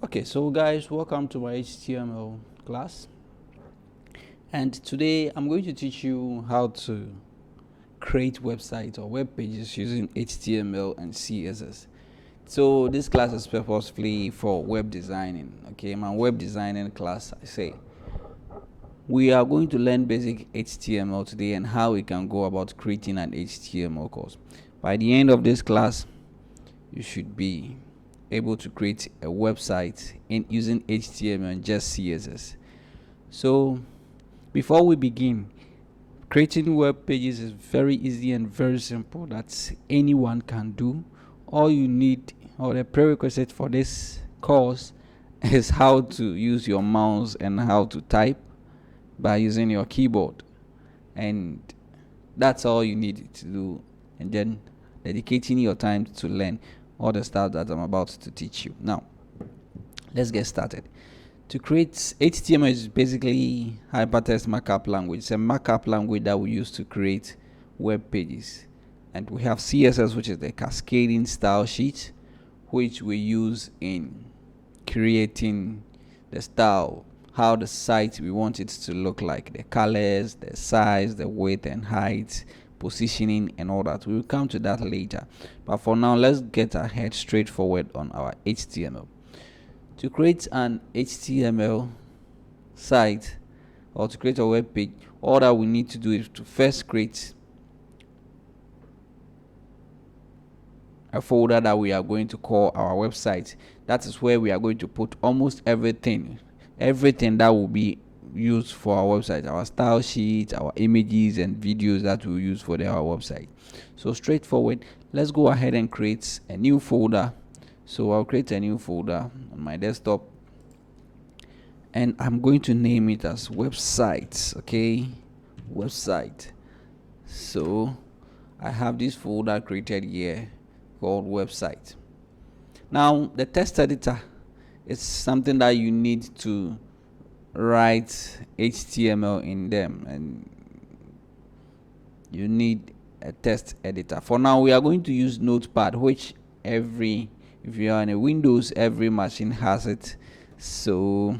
Okay, so guys, welcome to my HTML class, and today I'm going to teach you how to create websites or web pages using HTML and CSS. So this class is purposefully for web designing. Okay, my web designing class, I say. We are going to learn basic HTML today and how we can go about creating an HTML course. By the end of this class, you should be able to create a website in using HTML and just CSS. So before we begin, creating web pages is very easy and very simple that anyone can do. All you need, or the prerequisite for this course, is how to use your mouse and how to type by using your keyboard, and that's all you need to do, and then dedicating your time to learn all the stuff that I'm about to teach you. Now let's get started. To create HTML is basically hypertext markup language. It's a markup language that we use to create web pages, and we have CSS, which is the cascading style sheet, which we use in creating the style, how the site we want it to look like, the colors, the size, the width and height, positioning and all that. We will come to that later, but for now let's get ahead straightforward on our HTML. To create an HTML site or to create a web page, all that we need to do is to first create a folder that we are going to call our website. That is where we are going to put almost everything that will be used for our website, our style sheet, our images and videos that we'll use for our website. So straightforward, let's go ahead and create a new folder. So I'll create a new folder on my desktop, and I'm going to name it as websites. Okay, website. So I have this folder created here called website. Now the text editor is something that you need to write HTML in them, and you need a text editor. For now we are going to use Notepad, which if you are on a Windows, every machine has it. So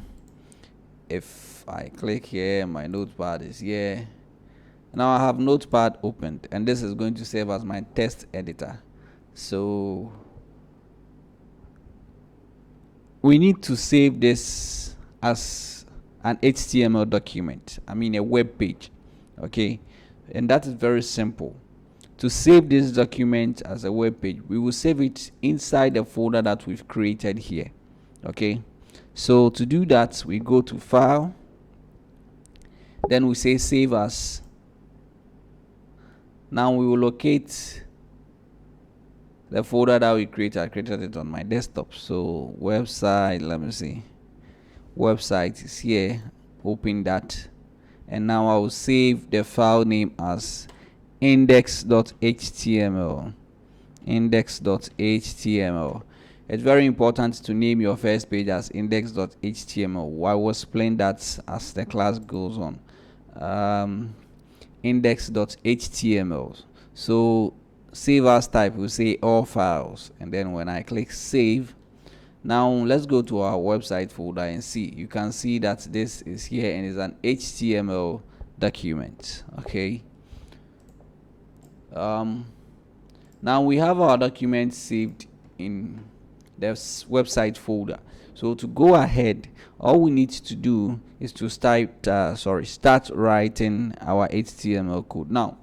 if I click here, my Notepad is here. Now I have Notepad opened, and this is going to serve as my text editor. So we need to save this as an HTML document, a web page. Okay, and that is very simple. To save this document as a web page, we will save it inside the folder that we've created here. Okay, so to do that, we go to File, then we say Save As. Now we will locate the folder that we created. I created it on my desktop. So website, let me see, website is here. Open that, and now I will save the file name as index.html. index.html. It's very important to name your first page as index.html. I will explain that as the class goes on. Index.html. So save as type, we'll say all files, and then when I click save, now let's go to our website folder and see. You can see that this is here and is an HTML document. Okay, now we have our document saved in the website folder. So to go ahead, all we need to do is to start writing our HTML code. Now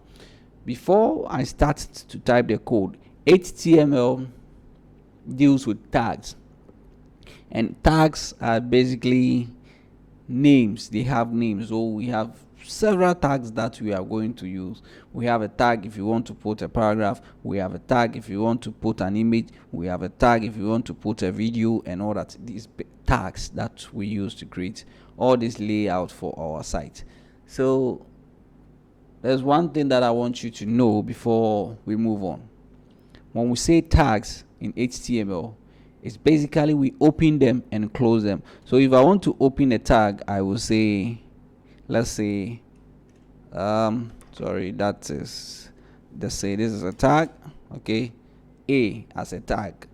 before I start to type the code, HTML deals with tags, and tags are basically names. They have names. So we have several tags that we are going to use. We have a tag if you want to put a paragraph, we have a tag if you want to put an image, we have a tag if you want to put a video, and all that. These tags that we use to create all this layout for our site. So there's one thing that I want you to know before we move on. When we say tags in HTML, it's basically we open them and close them. So if I want to open a tag, I will say, let's say that is, let's say this is a tag. Okay, A as a tag.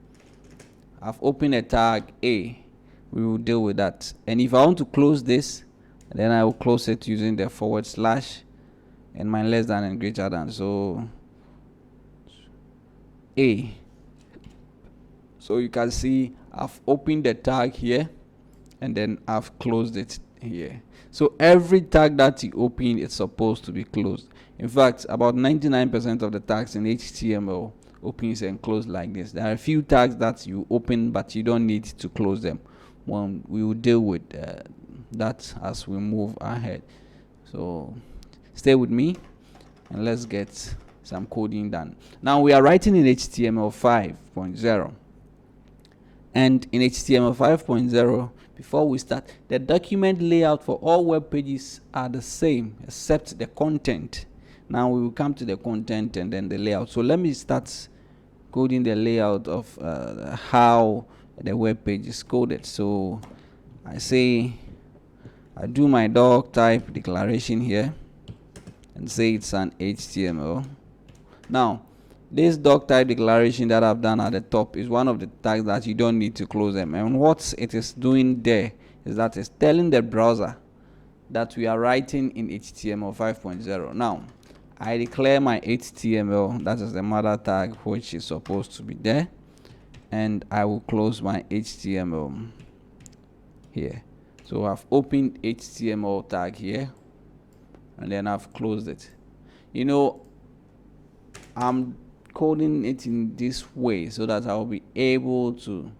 I've opened a tag A. we will deal with that. And if I want to close this, then I will close it using the / and my less than and greater than. So A. So you can see I've opened the tag here and then I've closed it here. So every tag that you open, it's supposed to be closed. In fact, about 99% of the tags in HTML opens and close like this. There are a few tags that you open but you don't need to close them. We will deal with that as we move ahead. So stay with me and let's get some coding done. Now we are writing in HTML 5.0. And in HTML 5.0, before we start, the document layout for all web pages are the same except the content. Now we will come to the content and then the layout. So let me start coding the layout of how the web page is coded. So I do my doc type declaration here and say it's an HTML. Now this doc type declaration that I've done at the top is one of the tags that you don't need to close them. And what it is doing there is that it's telling the browser that we are writing in HTML 5.0. Now, I declare my HTML, that is the mother tag which is supposed to be there. And I will close my HTML here. So I've opened HTML tag here and then I've closed it. You know, I'm coding it in this way so that I'll be able to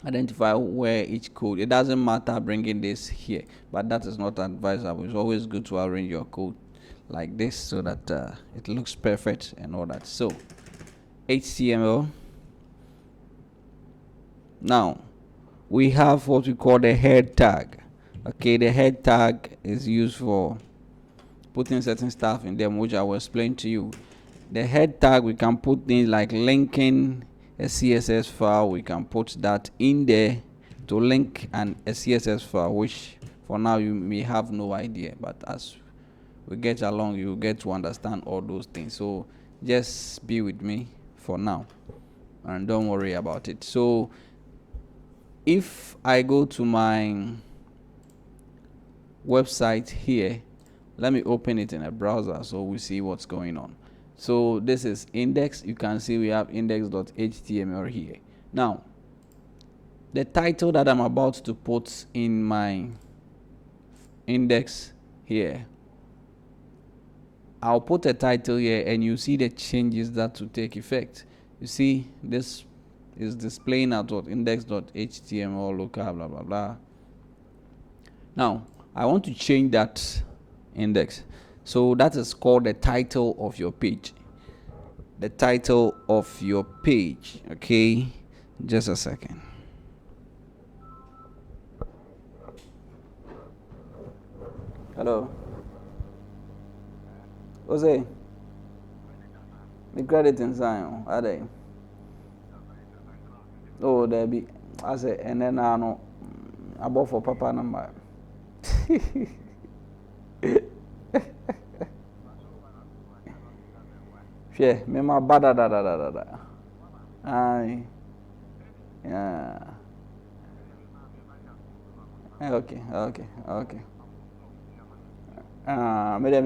identify where each code. It doesn't matter bringing this here, but that is not advisable. It's always good to arrange your code like this so that it looks perfect and all that. So HTML. Now we have what we call the head tag. Okay, the head tag is used for putting certain stuff in them, which I will explain to you. The head tag, we can put things like linking a CSS file. We can put that in there to link a CSS file, which for now you may have no idea, but as we get along, you get to understand all those things. So just be with me for now and don't worry about it. So if I go to my website here, let me open it in a browser so we see what's going on. So this is index. You can see we have index.html here. Now the title that I'm about to put in my index here, I'll put a title here and you see the changes that will take effect. You see this is displaying at what index.html local blah blah blah. Now I want to change that index. So that is called the title of your page. The title of your page. Okay, just a second. Hello. Jose. The credit in Zion. Are they? Oh, there be. I say, and then I know about for Papa number. Yeah, me ma bada da. Aye. Yeah. Okay. Me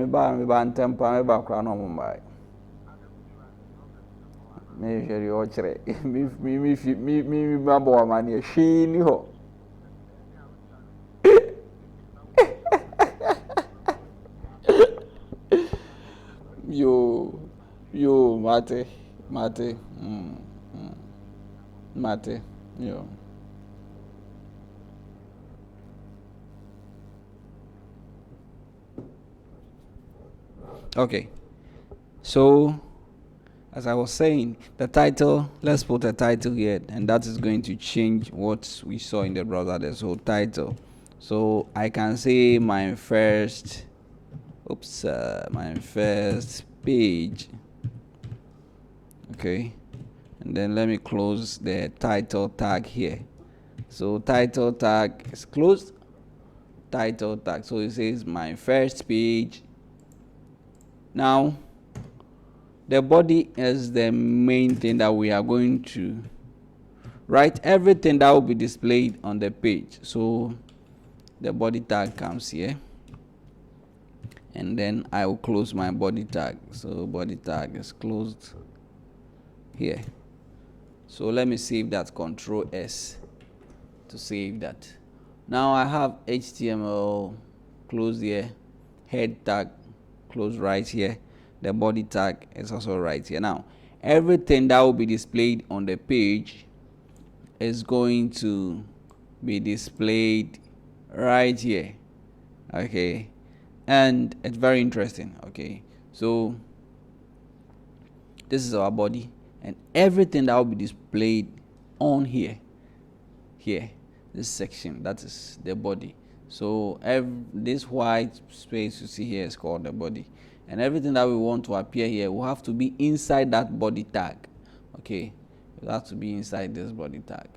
ba ntempa me ba kra no mo mbai. Me hwere o kire. Me ba bo ma ne hwi ni ho. Yo, mate, yo. Okay, so as I was saying, the title, let's put a title here, and that is going to change what we saw in the browser, this whole title. So I can say my first page. Okay, and then let me close the title tag here. So title tag is closed. Title tag, so it says my first page. Now the body is the main thing that we are going to write everything that will be displayed on the page. So the body tag comes here, and then I will close my body tag. So body tag is closed here. So let me save that, Control S to save that. Now I have HTML closed here, head tag closed right here, the body tag is also right here. Now everything that will be displayed on the page is going to be displayed right here. Okay, and it's very interesting. Okay, so this is our body, and everything that will be displayed on here, this section, that is the body. So this white space you see here is called the body, and everything that we want to appear here will have to be inside that body tag. Okay, it has to be inside this body tag.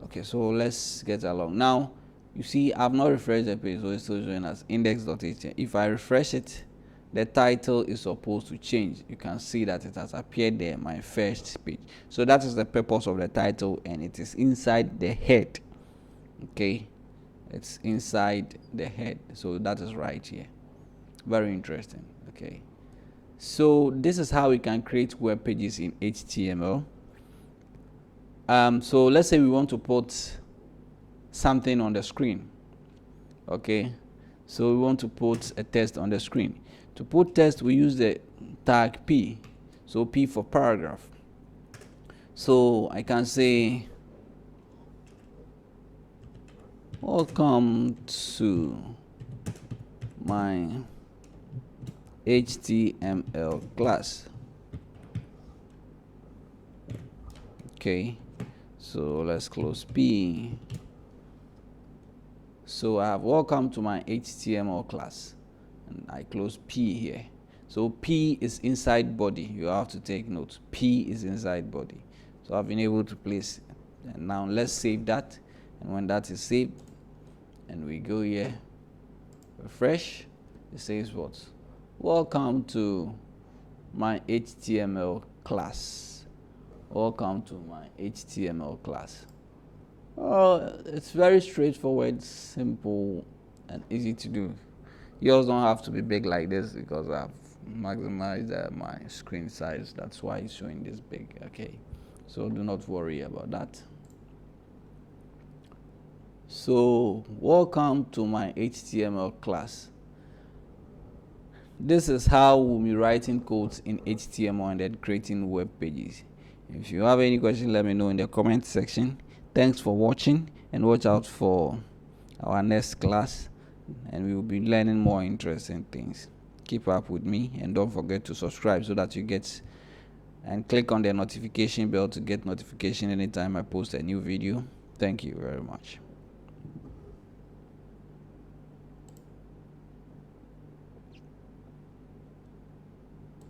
Okay, so let's get along. Now you see I've not refreshed the page, so it's still showing as index.html. If I refresh it, the title is supposed to change. You can see that it has appeared there, my first page. So that is the purpose of the title, and it is inside the head. Okay, it's inside the head, so that is right here. Very interesting. Okay, so this is how we can create web pages in HTML. So let's say we want to put something on the screen. Okay, so we want to put a text on the screen. To put text, we use the tag P. So P for paragraph. So I can say, welcome to my HTML class. Okay, so let's close P. So I have welcome to my HTML class, and I close P here. So P is inside body. You have to take note. P is inside body. So I've been able to place it. And now let's save that. And when that is saved, and we go here, refresh, it says what? Welcome to my HTML class. Welcome to my HTML class. It's very straightforward, simple, and easy to do. Yours don't have to be big like this because I've maximized my screen size. That's why it's showing this big. Okay, so do not worry about that. So welcome to my HTML class. This is how we'll be writing codes in HTML and then creating web pages. If you have any questions, let me know in the comment section. Thanks for watching, and watch out for our next class, and we will be learning more interesting things. Keep up with me, and don't forget to subscribe so that you get, and click on the notification bell to get notification anytime I post a new video. Thank you very much.